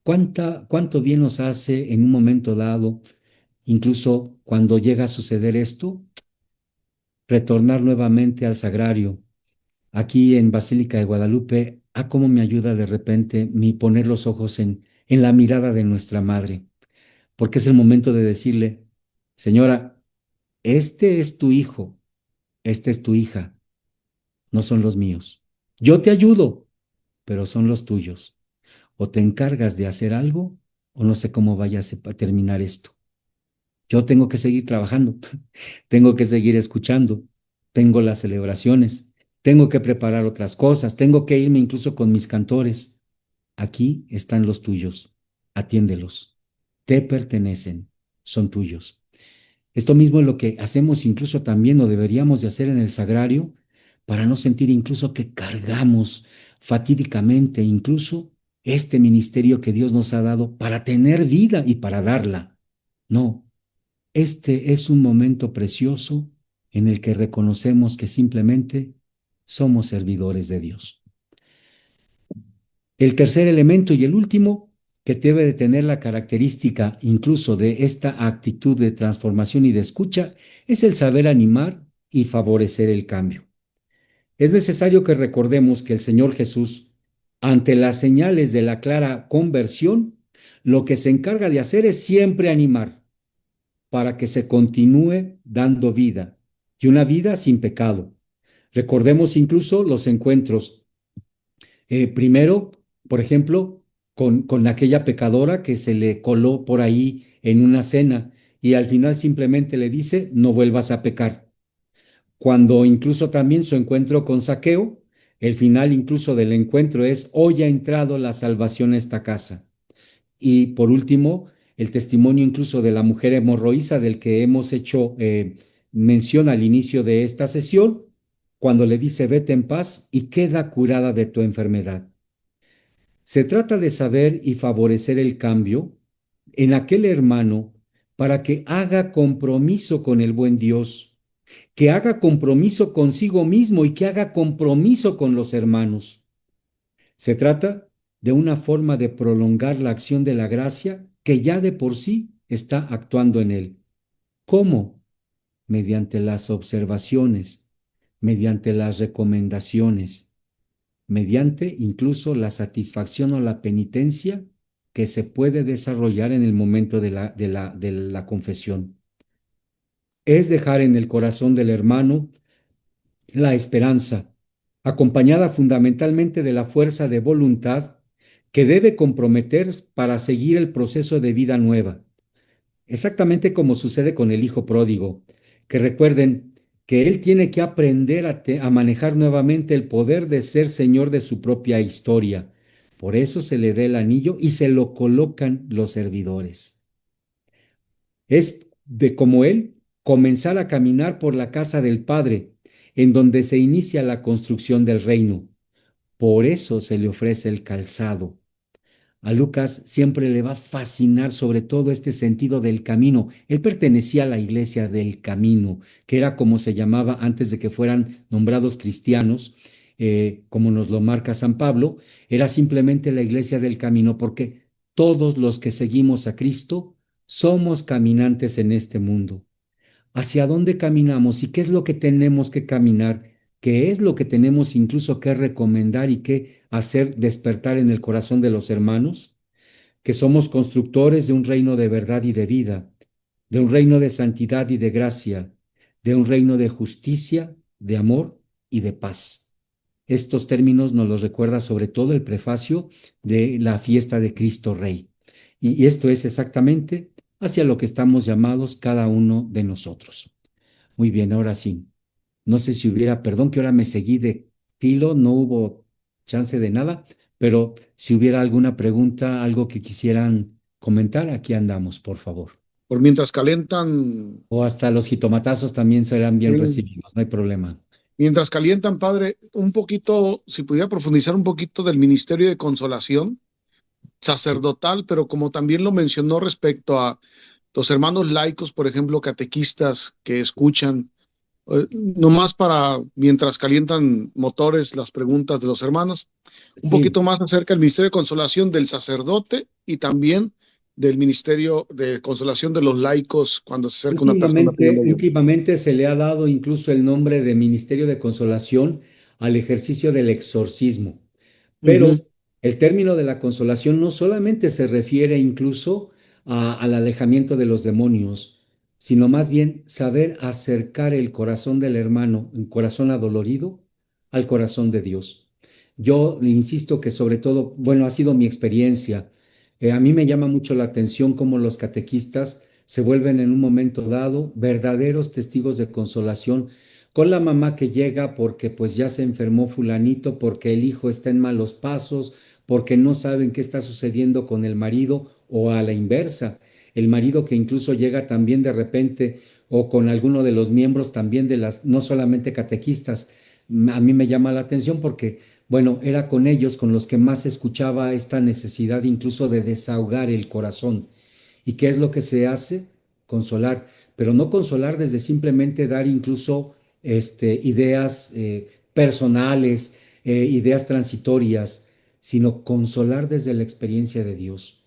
¿Cuánto bien nos hace en un momento dado, incluso cuando llega a suceder esto, retornar nuevamente al sagrario? Aquí en Basílica de Guadalupe, cómo me ayuda de repente mi poner los ojos en la mirada de nuestra madre, porque es el momento de decirle, señora, este es tu hijo, esta es tu hija, no son los míos. Yo te ayudo, pero son los tuyos. O te encargas de hacer algo, o no sé cómo vayas a terminar esto. Yo tengo que seguir trabajando, tengo que seguir escuchando, tengo las celebraciones, tengo que preparar otras cosas, tengo que irme incluso con mis cantores. Aquí están los tuyos, atiéndelos, te pertenecen, son tuyos. Esto mismo es lo que hacemos incluso también o deberíamos de hacer en el sagrario para no sentir incluso que cargamos fatídicamente incluso este ministerio que Dios nos ha dado para tener vida y para darla. No, este es un momento precioso en el que reconocemos que simplemente somos servidores de Dios. El tercer elemento y el último, que debe de tener la característica incluso de esta actitud de transformación y de escucha, es el saber animar y favorecer el cambio. Es necesario que recordemos que el Señor Jesús, ante las señales de la clara conversión, lo que se encarga de hacer es siempre animar para que se continúe dando vida y una vida sin pecado. Recordemos incluso los encuentros. Primero, por ejemplo, con aquella pecadora que se le coló por ahí en una cena y al final simplemente le dice, no vuelvas a pecar. Cuando incluso también su encuentro con Zaqueo, el final incluso del encuentro es, hoy ha entrado la salvación a esta casa. Y por último, el testimonio incluso de la mujer hemorroísa del que hemos hecho mención al inicio de esta sesión, cuando le dice, vete en paz y queda curada de tu enfermedad. Se trata de saber y favorecer el cambio en aquel hermano para que haga compromiso con el buen Dios, que haga compromiso consigo mismo y que haga compromiso con los hermanos. Se trata de una forma de prolongar la acción de la gracia que ya de por sí está actuando en él. ¿Cómo? Mediante las observaciones, mediante las recomendaciones, mediante incluso la satisfacción o la penitencia que se puede desarrollar en el momento de la confesión. Es dejar en el corazón del hermano la esperanza, acompañada fundamentalmente de la fuerza de voluntad que debe comprometer para seguir el proceso de vida nueva. Exactamente como sucede con el hijo pródigo, que recuerden que él tiene que aprender a manejar nuevamente el poder de ser señor de su propia historia. Por eso se le da el anillo y se lo colocan los servidores. Es de como él comenzar a caminar por la casa del Padre, en donde se inicia la construcción del reino. Por eso se le ofrece el calzado. A Lucas siempre le va a fascinar sobre todo este sentido del camino. Él pertenecía a la iglesia del camino, que era como se llamaba antes de que fueran nombrados cristianos, como nos lo marca San Pablo, era simplemente la iglesia del camino, porque todos los que seguimos a Cristo somos caminantes en este mundo. ¿Hacia dónde caminamos y qué es lo que tenemos que caminar? ¿Qué es lo que tenemos incluso que recomendar y que hacer despertar en el corazón de los hermanos? Que somos constructores de un reino de verdad y de vida, de un reino de santidad y de gracia, de un reino de justicia, de amor y de paz. Estos términos nos los recuerda sobre todo el prefacio de la fiesta de Cristo Rey. Y esto es exactamente hacia lo que estamos llamados cada uno de nosotros. Muy bien, ahora sí. No sé si hubiera, perdón que ahora me seguí de filo, no hubo chance de nada, pero si hubiera alguna pregunta, algo que quisieran comentar, aquí andamos, por favor. Por mientras calientan, O hasta los jitomatazos también serán bien sí, recibidos, no hay problema. mientras calientan, padre, un poquito, si pudiera profundizar un poquito del ministerio de consolación Sí, sacerdotal, pero como también lo mencionó respecto a los hermanos laicos, por ejemplo, catequistas que escuchan, nomás para mientras calientan motores las preguntas de los hermanos, un sí. poquito más acerca del ministerio de consolación del sacerdote y también del ministerio de consolación de los laicos cuando se acerca una persona Últimamente, pidiendo ayuda. últimamente se le ha dado incluso el nombre de Ministerio de Consolación al ejercicio del exorcismo. Pero Ujú, el término de la consolación no solamente se refiere incluso al alejamiento de los demonios, sino más bien saber acercar el corazón del hermano, un corazón adolorido, al corazón de Dios. Yo le insisto que sobre todo, bueno, ha sido mi experiencia. A mí me llama mucho la atención cómo los catequistas se vuelven en un momento dado verdaderos testigos de consolación con la mamá que llega porque pues ya se enfermó fulanito, porque el hijo está en malos pasos, porque no saben qué está sucediendo con el marido o a la inversa, el marido que incluso llega también de repente o con alguno de los miembros también de las, no solamente catequistas. A mí me llama la atención porque, bueno, era con ellos con los que más escuchaba esta necesidad incluso de desahogar el corazón. ¿Y qué es lo que se hace? Consolar, pero no consolar desde simplemente dar incluso ideas personales, ideas transitorias, sino consolar desde la experiencia de Dios.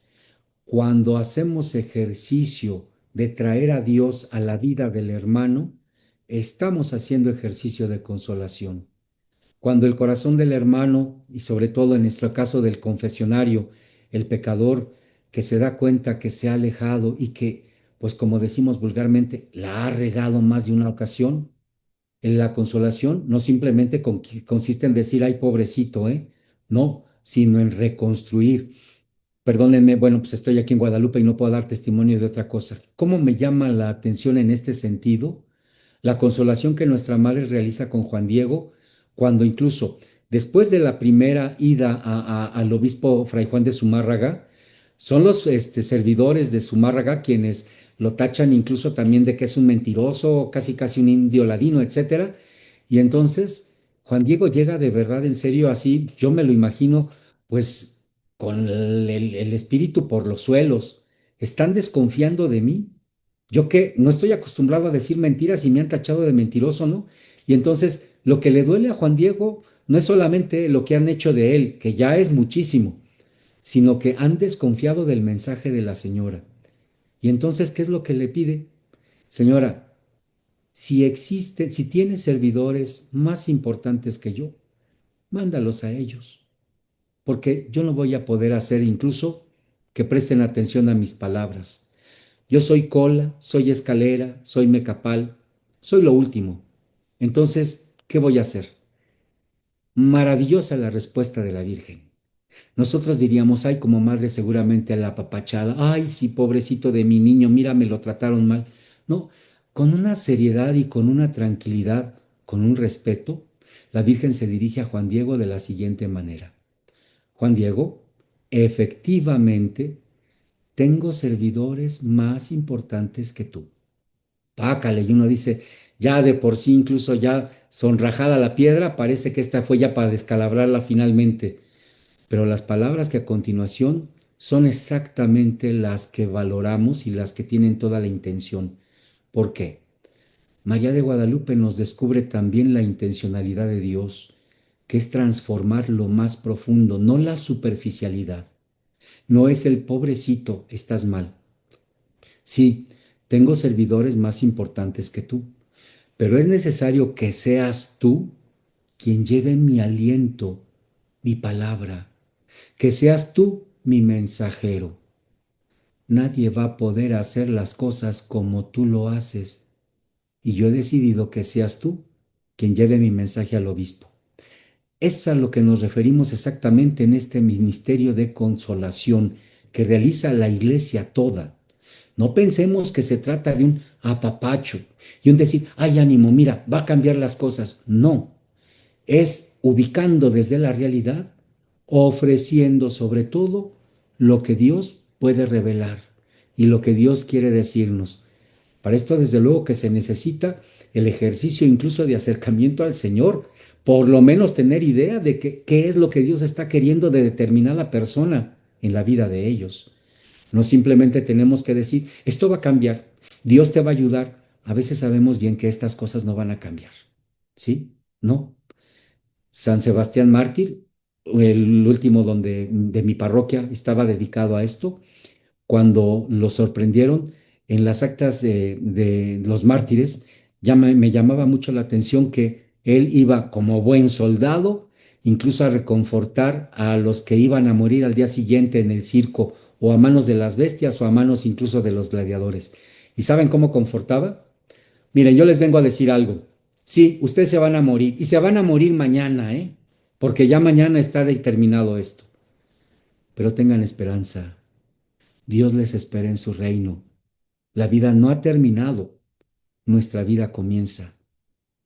Cuando hacemos ejercicio de traer a Dios a la vida del hermano, estamos haciendo ejercicio de consolación. Cuando el corazón del hermano, y sobre todo en nuestro caso del confesionario, el pecador que se da cuenta que se ha alejado y que, pues como decimos vulgarmente, la ha regado más de una ocasión, en la consolación no simplemente consiste en decir, ay, pobrecito, ¿eh? No, sino en reconstruir. Perdónenme, bueno, pues estoy aquí en Guadalupe y no puedo dar testimonio de otra cosa. ¿Cómo me llama la atención en este sentido? La consolación que nuestra madre realiza con Juan Diego, cuando incluso después de la primera ida al obispo Fray Juan de Zumárraga, son los servidores de Zumárraga quienes lo tachan incluso también de que es un mentiroso, casi casi un indio ladino, etcétera. Y entonces Juan Diego llega de verdad en serio así, yo me lo imagino, pues con el espíritu por los suelos. ¿Están desconfiando de mí? Yo que no estoy acostumbrado a decir mentiras y me han tachado de mentiroso, ¿no? Y entonces lo que le duele a Juan Diego no es solamente lo que han hecho de él, que ya es muchísimo, sino que han desconfiado del mensaje de la señora. Y entonces, ¿qué es lo que le pide? Señora, si existe, si tiene servidores más importantes que yo, mándalos a ellos, porque yo no voy a poder hacer incluso que presten atención a mis palabras. Yo soy cola, soy escalera, soy mecapal, soy lo último. Entonces, ¿qué voy a hacer? Maravillosa la respuesta de la Virgen. Nosotros diríamos, ay, como madre seguramente a la apapachada, ay, sí, pobrecito de mi niño, mira, me lo trataron mal. No, con una seriedad y con una tranquilidad, con un respeto, la Virgen se dirige a Juan Diego de la siguiente manera. Juan Diego, efectivamente, tengo servidores más importantes que tú. Pácale, y uno dice, ya de por sí, incluso ya sonrajada la piedra, parece que esta fue ya para descalabrarla finalmente. Pero las palabras que a continuación son exactamente las que valoramos y las que tienen toda la intención. ¿Por qué? María de Guadalupe nos descubre también la intencionalidad de Dios, que es transformar lo más profundo, no la superficialidad. No es el pobrecito, estás mal. Sí, tengo servidores más importantes que tú, pero es necesario que seas tú quien lleve mi aliento, mi palabra, que seas tú mi mensajero. Nadie va a poder hacer las cosas como tú lo haces y yo he decidido que seas tú quien lleve mi mensaje al obispo. Es a lo que nos referimos exactamente en este ministerio de consolación que realiza la iglesia toda. No pensemos que se trata de un apapacho y un decir, ay, ánimo, mira, va a cambiar las cosas. No, es ubicando desde la realidad, ofreciendo sobre todo lo que Dios puede revelar y lo que Dios quiere decirnos. Para esto, desde luego que se necesita el ejercicio incluso de acercamiento al Señor, por lo menos tener idea de qué es lo que Dios está queriendo de determinada persona en la vida de ellos. No simplemente tenemos que decir, esto va a cambiar, Dios te va a ayudar. A veces sabemos bien que estas cosas no van a cambiar. ¿Sí? No. San Sebastián Mártir, el último de mi parroquia, estaba dedicado a esto cuando lo sorprendieron en las actas de los mártires. Me llamaba mucho la atención que él iba como buen soldado, incluso a reconfortar a los que iban a morir al día siguiente en el circo, o a manos de las bestias, o a manos incluso de los gladiadores. ¿Y saben cómo confortaba? Miren, yo les vengo a decir algo. Sí, ustedes se van a morir, y se van a morir mañana, ¿eh? Porque ya mañana está determinado esto. Pero tengan esperanza. Dios les espera en su reino. La vida no ha terminado, nuestra vida comienza.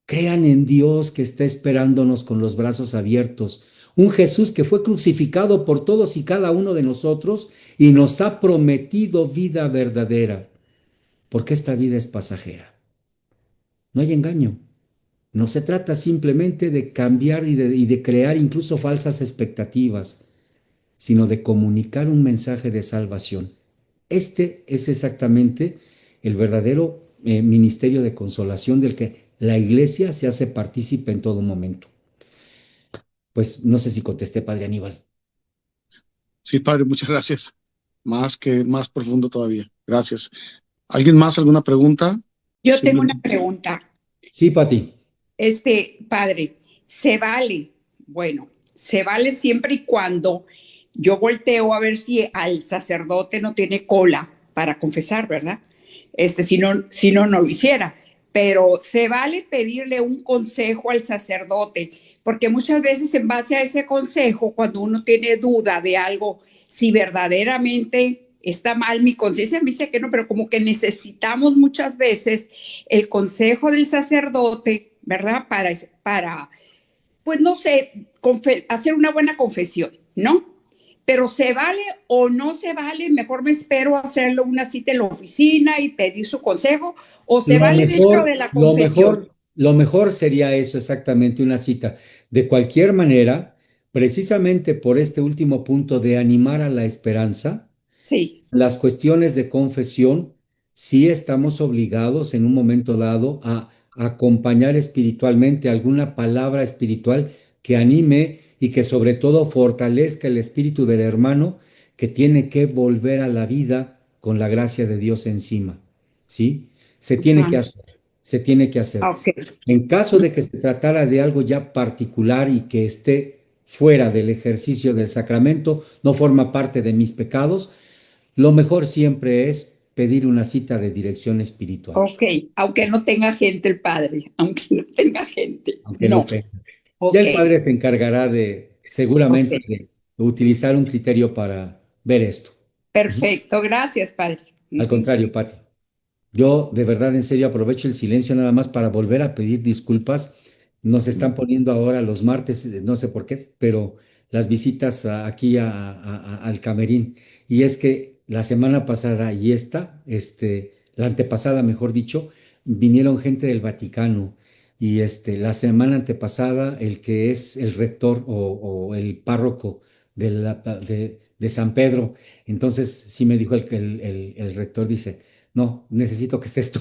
Crean en Dios que está esperándonos con los brazos abiertos, un Jesús que fue crucificado por todos y cada uno de nosotros y nos ha prometido vida verdadera, porque esta vida es pasajera. No hay engaño. No se trata simplemente de cambiar y de crear incluso falsas expectativas, sino de comunicar un mensaje de salvación. Este es exactamente el verdadero ministerio de consolación del que la iglesia se hace partícipe en todo momento. Pues no sé si contesté, Padre Aníbal. Sí, padre, muchas gracias. Más profundo todavía. Gracias. ¿Alguien más? ¿Alguna pregunta? Yo tengo una Simplemente. pregunta. Sí, Pati. Padre, ¿se vale? Bueno, se vale siempre y cuando yo volteo a ver si al sacerdote no tiene cola para confesar, ¿verdad? Si no lo hiciera. Pero se vale pedirle un consejo al sacerdote, porque muchas veces en base a ese consejo, cuando uno tiene duda de algo, si verdaderamente está mal, mi conciencia me dice que no, pero como que necesitamos muchas veces el consejo del sacerdote, ¿verdad? Pues no sé, hacer una buena confesión, ¿no? Pero ¿se vale o no se vale? Mejor me espero a hacerlo una cita en la oficina y pedir su consejo, o se Lo vale dentro mejor, de la lo confesión. mejor, lo mejor sería eso, exactamente, una cita. De cualquier manera, precisamente por este último punto de animar a la esperanza, Sí. las cuestiones de confesión, sí estamos obligados en un momento dado a acompañar espiritualmente alguna palabra espiritual que anime y que sobre todo fortalezca el espíritu del hermano que tiene que volver a la vida con la gracia de Dios encima. ¿Sí? Se tiene que Ajá. hacer, se tiene que hacer. Ok. En caso de que se tratara de algo ya particular y que esté fuera del ejercicio del sacramento, no forma parte de mis pecados, lo mejor siempre es pedir una cita de dirección espiritual, Ok, aunque no tenga gente el padre, aunque no tenga gente. aunque no No. tenga. Ya Ok, el padre se encargará de, ok. seguramente, de utilizar un criterio para ver esto. Ujú. Perfecto, gracias, padre. Al Ujú. contrario, Pati. Yo de verdad, en serio, aprovecho el silencio nada más para volver a pedir disculpas. Nos están poniendo ahora los martes, no sé por qué, pero las visitas aquí al Camerín. Y es que la semana pasada y la antepasada, mejor dicho, vinieron gente del Vaticano. Y la semana antepasada, el que es el rector o el párroco de San Pedro. Entonces, sí me dijo el rector, dice no, necesito que estés tú.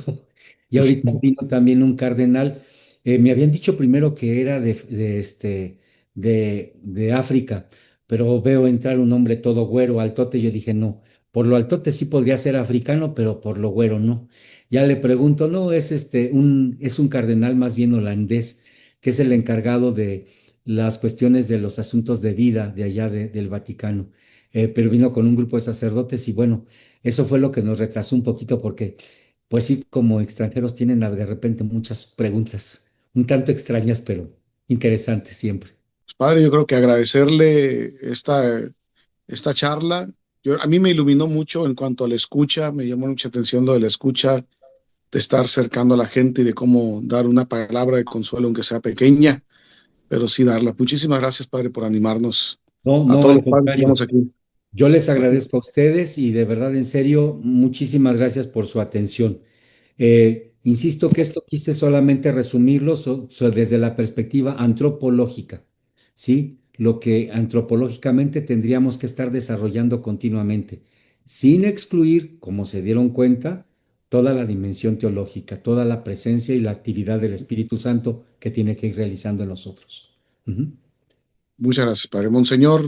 Y ahorita vino también un cardenal. Me habían dicho primero que era de África, pero veo entrar un hombre todo güero, altote. Yo dije, no, por lo altote sí podría ser africano, pero por lo güero no. Ya le pregunto, no, es un cardenal más bien holandés, que es el encargado de las cuestiones de los asuntos de vida de allá del Vaticano. Pero vino con un grupo de sacerdotes y bueno. Eso fue lo que nos retrasó un poquito porque pues sí, como extranjeros tienen de repente muchas preguntas, un tanto extrañas, pero interesantes siempre. Pues, padre, yo creo que agradecerle esta charla. A mí me iluminó mucho en cuanto a la escucha, me llamó mucha atención lo de la escucha, de estar cercando a la gente y de cómo dar una palabra de consuelo, aunque sea pequeña, pero sí darla. Muchísimas gracias, padre, por animarnos No, a no, todos al los padres que contrario. estamos aquí. Yo les agradezco a ustedes y de verdad, en serio, muchísimas gracias por su atención. Insisto que esto quise solamente resumirlo desde la perspectiva antropológica, ¿sí? Lo que antropológicamente tendríamos que estar desarrollando continuamente, sin excluir, como se dieron cuenta, toda la dimensión teológica, toda la presencia y la actividad del Espíritu Santo que tiene que ir realizando en nosotros. Ujú. Muchas gracias, padre. Monseñor,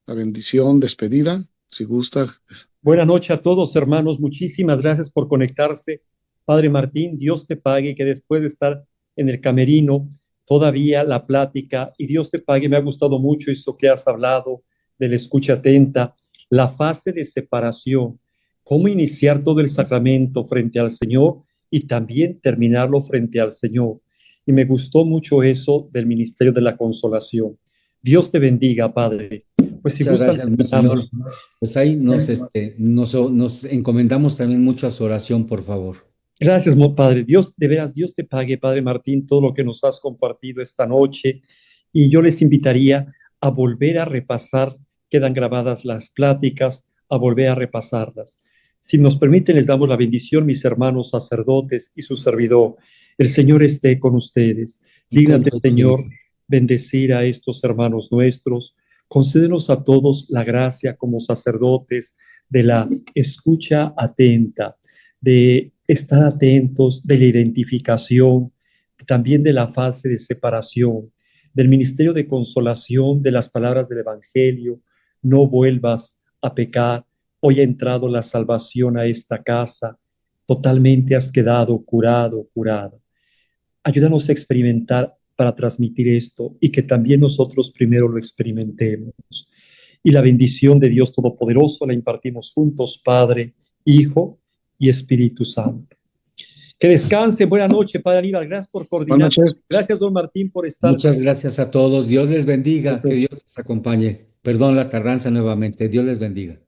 la bendición, despedida, si gusta. Buenas noches a todos, hermanos. Muchísimas gracias por conectarse. Padre Martín, Dios te pague que después de estar en el camerino, todavía la plática, y Dios te pague. Me ha gustado mucho esto que has hablado de la escucha atenta, la fase de separación, cómo iniciar todo el sacramento frente al Señor y también terminarlo frente al Señor. Y me gustó mucho eso del ministerio de la consolación. Dios te bendiga, Padre. Pues si Muchas gustan, gracias, terminamos. Monseñor. Pues ahí nos encomendamos también mucho a su oración, por favor. Gracias, Padre. Dios, de veras, Dios te pague, Padre Martín, todo lo que nos has compartido esta noche. Y yo les invitaría a volver a repasar, quedan grabadas las pláticas, a volver a repasarlas. Si nos permiten, les damos la bendición, mis hermanos sacerdotes y su servidor. El Señor esté con ustedes. Y con Dígnate, tu Señor, espíritu. bendecir a estos hermanos nuestros. Concédenos a todos la gracia como sacerdotes de la escucha atenta, de estar atentos, de la identificación, también de la fase de separación, del ministerio de consolación, de las palabras del Evangelio. No vuelvas a pecar. Hoy ha entrado la salvación a esta casa. Totalmente has quedado curado, curada. Ayúdanos a experimentar para transmitir esto y que también nosotros primero lo experimentemos. Y la bendición de Dios Todopoderoso la impartimos juntos, Padre, Hijo y Espíritu Santo. Que descanse. Buena noche, Padre Aníbal. Gracias por coordinar. Buenas noches. Gracias, don Martín, por estar. Muchas gracias a todos. Dios les bendiga. Que Dios les acompañe. Perdón la tardanza nuevamente. Dios les bendiga.